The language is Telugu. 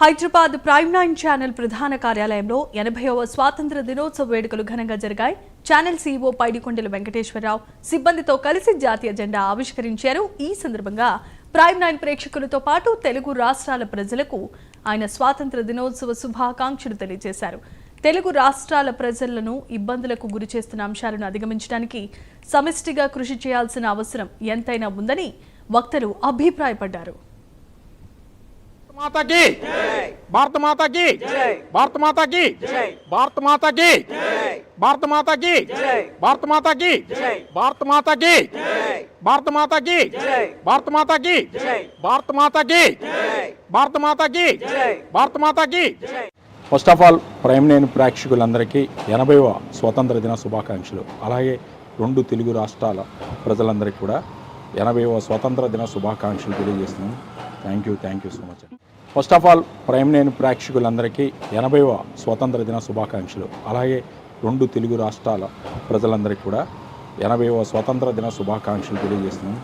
హైదరాబాద్ ప్రైమ్ 9 ఛానల్ ప్రధాన కార్యాలయంలో 80వ స్వాతంత్ర దినోత్సవ వేడుకలు ఘనంగా జరిగాయి. ఛానల్ సీఈఓ పైడికొండల వెంకటేశ్వరరావు సిబ్బందితో కలిసి జాతీయ జెండా ఆవిష్కరించారు. ఈ సందర్భంగా ప్రైమ్ 9 ప్రేక్షకులతో పాటు తెలుగు రాష్ట్రాల ప్రజలకు ఆయన స్వాతంత్ర దినోత్సవ శుభాకాంక్షలు తెలియజేశారు. తెలుగు రాష్ట్రాల ప్రజలను ఇబ్బందులకు గురి చేస్తున్న అంశాలను అధిగమించడానికి సమిష్టిగా కృషి చేయాల్సిన అవసరం ఎంతైనా ఉందని వక్తలు అభిప్రాయపడ్డారు. माता की भारत माता की भारत माता की भारत माता की भारत माता की भारत माता की भारत माता की भारत माता की भारत माता की भारत माता की भारत माता की भारत माता की ఫస్ట్ ఆఫ్ ఆల్ ప్రైమ్ 9 ప్రేక్షకులందరికీ 80వ స్వాతంత్ర దిన శుభాకాంక్షలు. అలాగే రెండు తెలుగు రాష్ట్రాల ప్రజలందరికీ కూడా 80వ స్వాతంత్ర దిన శుభాకాంక్షలు తెలియజేస్తున్నాను. Thank you so much. First of all prime 9 ప్రేక్షకులందరికీ 80వ స్వాతంత్ర దిన శుభాకాంక్షలు. అలాగే రెండు తెలుగు రాష్ట్రాల ప్రజలందరికీ కూడా 80వ స్వాతంత్ర దిన శుభాకాంక్షలు తెలియజేస్తున్నాను.